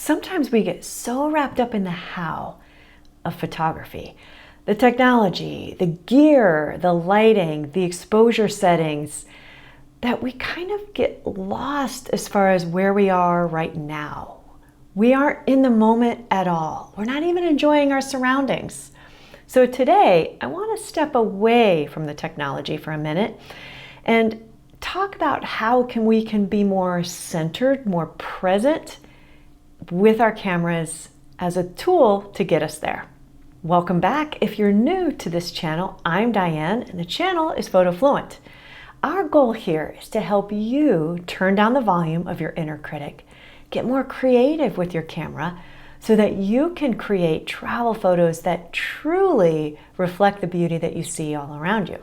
Sometimes we get so wrapped up in the how of photography, the technology, the gear, the lighting, the exposure settings, that we kind of get lost as far as where we are right now. We aren't in the moment at all. We're not even enjoying our surroundings. So today, I want to step away from the technology for a minute and talk about how we can be more centered, more present with our cameras as a tool to get us there. Welcome back. If you're new to this channel, I'm Diane and the channel is PhotoFluent. Our goal here is to help you turn down the volume of your inner critic, get more creative with your camera so that you can create travel photos that truly reflect the beauty that you see all around you.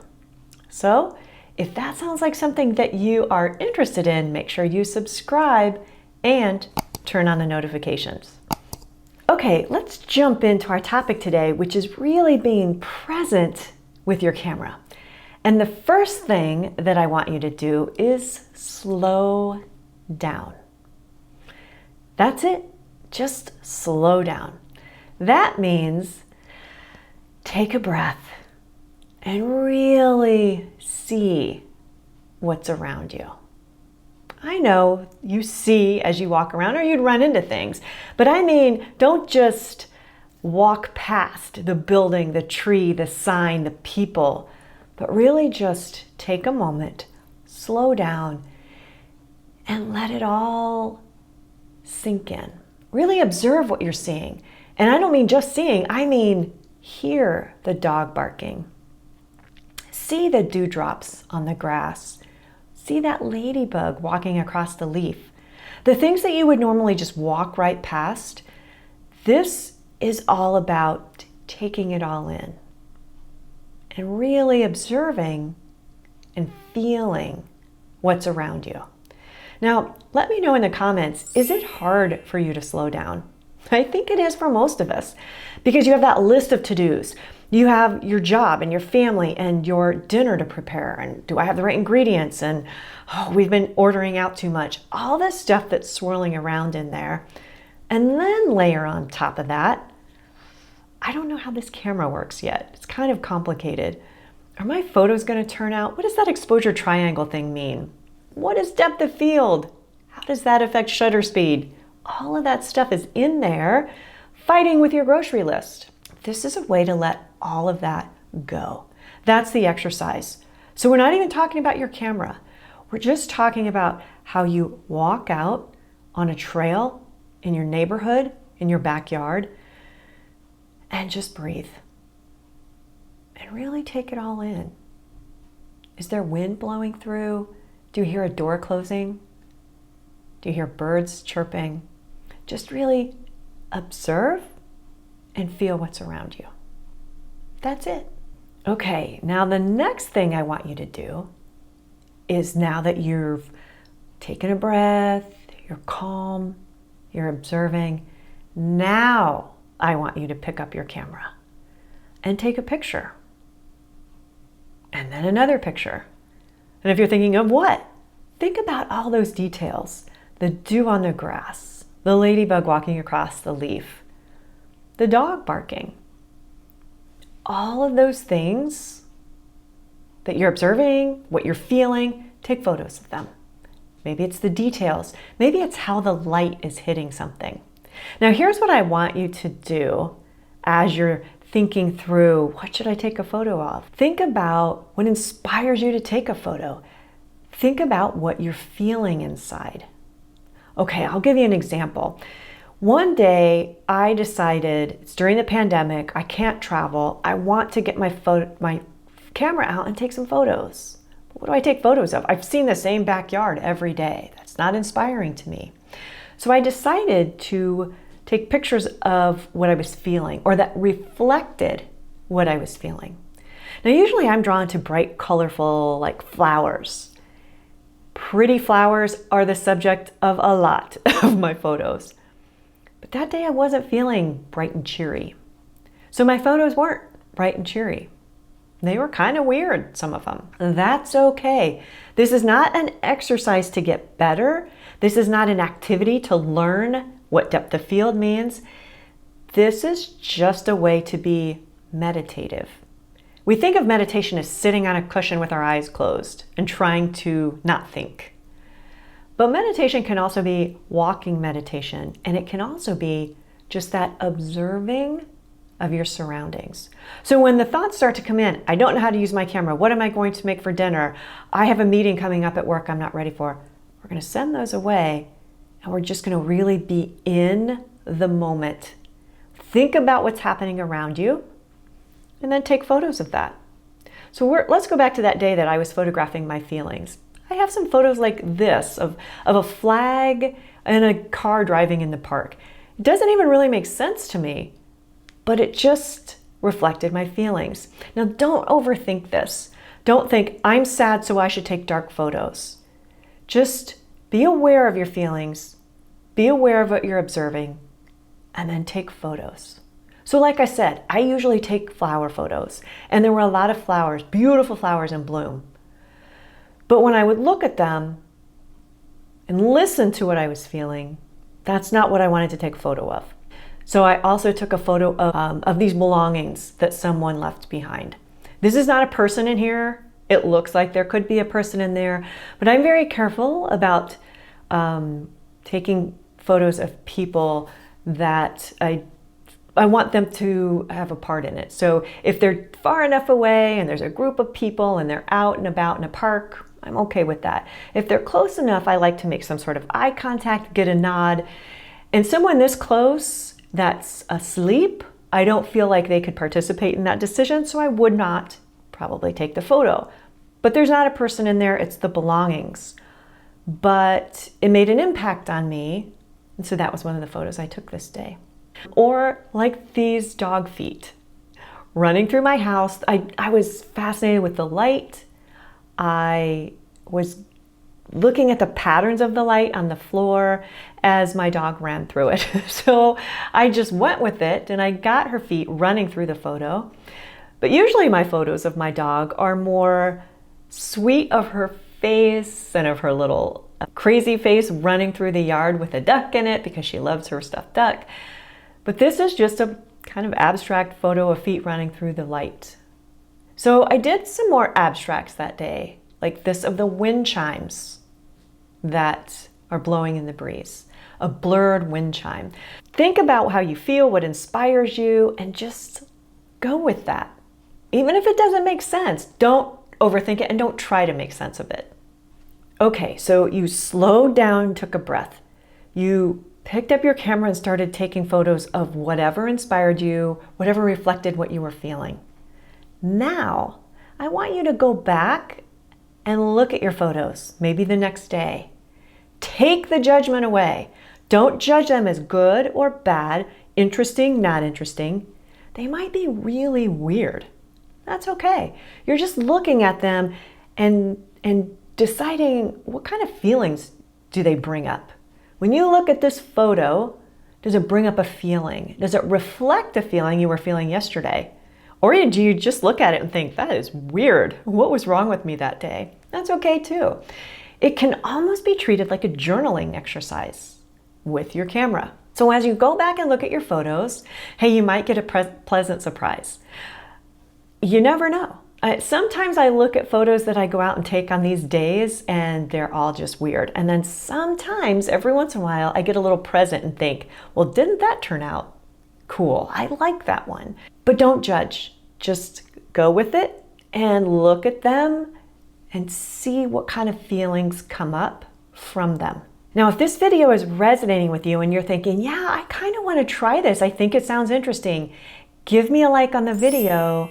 So if that sounds like something that you are interested in, make sure you subscribe and turn on the notifications. Okay, let's jump into our topic today, which is really being present with your camera. And the first thing that I want you to do is slow down. That's it. Just slow down. That means take a breath and really see what's around you. I know you see as you walk around or you'd run into things, but I mean, don't just walk past the building, the tree, the sign, the people, but really just take a moment, slow down, and let it all sink in. Really observe what you're seeing. And I don't mean just seeing, I mean hear the dog barking. See the dewdrops on the grass. See that ladybug walking across the leaf. The things that you would normally just walk right past, this is all about taking it all in and really observing and feeling what's around you. Now, let me know in the comments, is it hard for you to slow down? I think it is for most of us because you have that list of to-dos. You have your job and your family and your dinner to prepare. And do I have the right ingredients? And we've been ordering out too much. All this stuff that's swirling around in there. And then layer on top of that, I don't know how this camera works yet. It's kind of complicated. Are my photos going to turn out? What does that exposure triangle thing mean? What is depth of field? How does that affect shutter speed? All of that stuff is in there fighting with your grocery list. This is a way to let all of that go. That's the exercise. So we're not even talking about your camera. We're just talking about how you walk out on a trail in your neighborhood, in your backyard, and just breathe. And really take it all in. Is there wind blowing through? Do you hear a door closing? Do you hear birds chirping? Just really observe and feel what's around you. That's it. Okay, now the next thing I want you to do is, now that you've taken a breath, you're calm, you're observing, now I want you to pick up your camera and take a picture. And then another picture. And if you're thinking of what? Think about all those details. The dew on the grass, the ladybug walking across the leaf, the dog barking. All of those things that you're observing, what you're feeling, take photos of them. Maybe it's the details. Maybe it's how the light is hitting something. Now here's what I want you to do as you're thinking through, what should I take a photo of? Think about what inspires you to take a photo. Think about what you're feeling inside. Okay, I'll give you an example. One day I decided, it's during the pandemic, I can't travel. I want to get my camera out and take some photos. What do I take photos of? I've seen the same backyard every day. That's not inspiring to me. So I decided to take pictures of what I was feeling, or that reflected what I was feeling. Now, usually I'm drawn to bright, colorful, like flowers. Pretty flowers are the subject of a lot of my photos. But that day I wasn't feeling bright and cheery. So my photos weren't bright and cheery. They were kind of weird, some of them. That's okay. This is not an exercise to get better. This is not an activity to learn what depth of field means. This is just a way to be meditative. We think of meditation as sitting on a cushion with our eyes closed and trying to not think. But meditation can also be walking meditation, and it can also be just that observing of your surroundings. So when the thoughts start to come in, I don't know how to use my camera, what am I going to make for dinner? I have a meeting coming up at work I'm not ready for. We're going to send those away, and we're just going to really be in the moment. Think about what's happening around you, and then take photos of that. So let's go back to that day that I was photographing my feelings. I have some photos like this of a flag and a car driving in the park. It doesn't even really make sense to me, but it just reflected my feelings. Now, don't overthink this. Don't think, I'm sad, so I should take dark photos. Just be aware of your feelings, be aware of what you're observing, and then take photos. So like I said, I usually take flower photos, and there were a lot of flowers, beautiful flowers in bloom. But when I would look at them and listen to what I was feeling, that's not what I wanted to take a photo of. So I also took a photo of these belongings that someone left behind. This is not a person in here. It looks like there could be a person in there, but I'm very careful about taking photos of people that I want them to have a part in it. So if they're far enough away and there's a group of people and they're out and about in a park, I'm okay with that. If they're close enough, I like to make some sort of eye contact, get a nod. And someone this close that's asleep, I don't feel like they could participate in that decision, so I would not probably take the photo. But there's not a person in there, it's the belongings. But it made an impact on me, and so that was one of the photos I took this day. Or like these dog feet running through my house. I was fascinated with the light. I was looking at the patterns of the light on the floor as my dog ran through it. So I just went with it and I got her feet running through the photo. But usually my photos of my dog are more sweet of her face and of her little crazy face running through the yard with a duck in it because she loves her stuffed duck. But this is just a kind of abstract photo of feet running through the light. So I did some more abstracts that day, like this of the wind chimes that are blowing in the breeze, a blurred wind chime. Think about how you feel, what inspires you, and just go with that. Even if it doesn't make sense, don't overthink it and don't try to make sense of it. Okay, so you slowed down, took a breath. You picked up your camera and started taking photos of whatever inspired you, whatever reflected what you were feeling. Now, I want you to go back and look at your photos, maybe the next day. Take the judgment away. Don't judge them as good or bad, interesting, not interesting. They might be really weird. That's okay. You're just looking at them and deciding what kind of feelings do they bring up. When you look at this photo, does it bring up a feeling? Does it reflect a feeling you were feeling yesterday? Or do you just look at it and think, that is weird. What was wrong with me that day? That's okay too. It can almost be treated like a journaling exercise with your camera. So as you go back and look at your photos, hey, you might get a pleasant surprise. You never know. Sometimes I look at photos that I go out and take on these days and they're all just weird. And then sometimes, every once in a while, I get a little present and think, well, didn't that turn out cool? I like that one. But don't judge. Just go with it and look at them and see what kind of feelings come up from them. Now, if this video is resonating with you and you're thinking, yeah, I kind of want to try this. I think it sounds interesting. Give me a like on the video.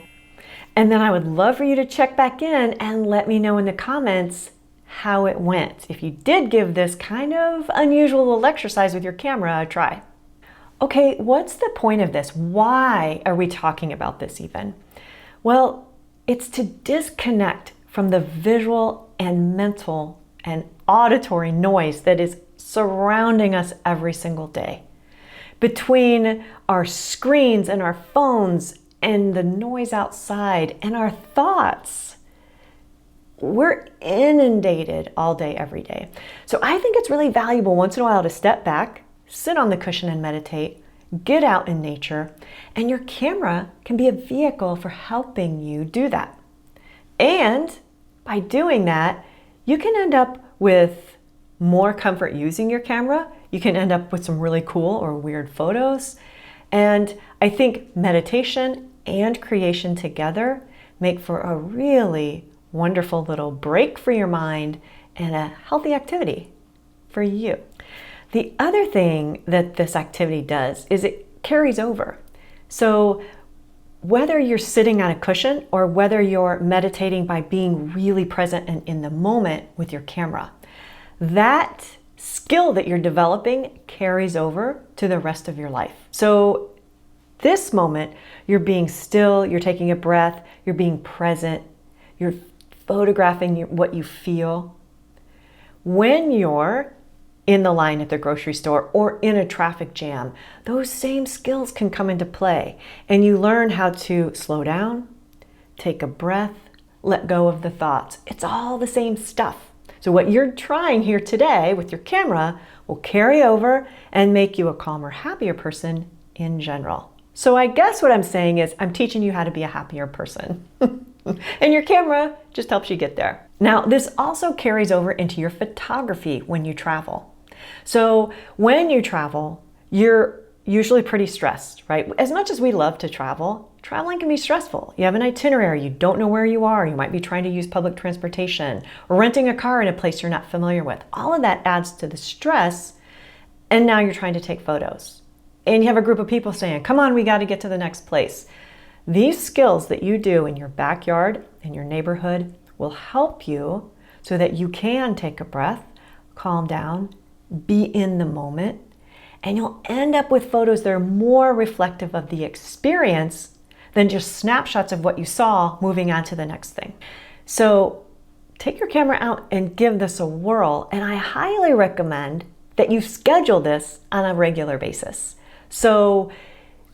And then I would love for you to check back in and let me know in the comments how it went. If you did give this kind of unusual little exercise with your camera a try. Okay, what's the point of this? Why are we talking about this even? Well, it's to disconnect from the visual and mental and auditory noise that is surrounding us every single day. Between our screens and our phones and the noise outside and our thoughts, we're inundated all day, every day. So I think it's really valuable once in a while to step back, sit on the cushion and meditate, get out in nature, and your camera can be a vehicle for helping you do that. And by doing that, you can end up with more comfort using your camera. You can end up with some really cool or weird photos. And I think meditation and creation together make for a really wonderful little break for your mind and a healthy activity for you. The other thing that this activity does is it carries over. So whether you're sitting on a cushion or whether you're meditating by being really present and in the moment with your camera, that skill that you're developing carries over to the rest of your life. So this moment, you're being still, you're taking a breath, you're being present, you're photographing what you feel. When you're in the line at the grocery store or in a traffic jam, those same skills can come into play, and you learn how to slow down, take a breath, let go of the thoughts. It's all the same stuff. So what you're trying here today with your camera will carry over and make you a calmer, happier person in general. So I guess what I'm saying is I'm teaching you how to be a happier person. And your camera just helps you get there. Now, this also carries over into your photography when you travel. So when you travel, you're usually pretty stressed, right? As much as we love to travel, traveling can be stressful. You have an itinerary, you don't know where you are, you might be trying to use public transportation, or renting a car in a place you're not familiar with. All of that adds to the stress, and now you're trying to take photos. And you have a group of people saying, come on, we got to get to the next place. These skills that you do in your backyard, in your neighborhood, will help you so that you can take a breath, calm down, be in the moment, and you'll end up with photos that are more reflective of the experience than just snapshots of what you saw moving on to the next thing. So take your camera out and give this a whirl, and I highly recommend that you schedule this on a regular basis. So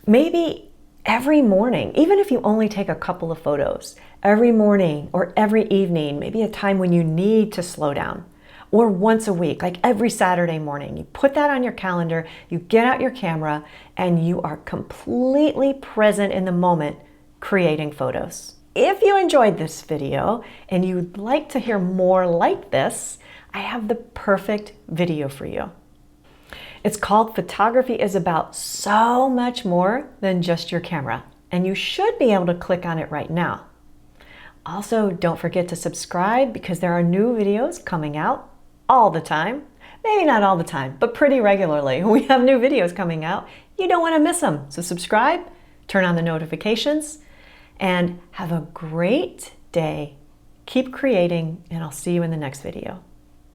maybe every morning, even if you only take a couple of photos, every morning or every evening, maybe a time when you need to slow down, or once a week, like every Saturday morning, you put that on your calendar, you get out your camera, and you are completely present in the moment creating photos. If you enjoyed this video and you'd like to hear more like this, I have the perfect video for you. It's called Photography is About So Much More Than Just Your Camera, and you should be able to click on it right now. Also, don't forget to subscribe because there are new videos coming out all the time. Maybe not all the time, but pretty regularly. We have new videos coming out. You don't want to miss them. So subscribe, turn on the notifications, and have a great day. Keep creating, and I'll see you in the next video.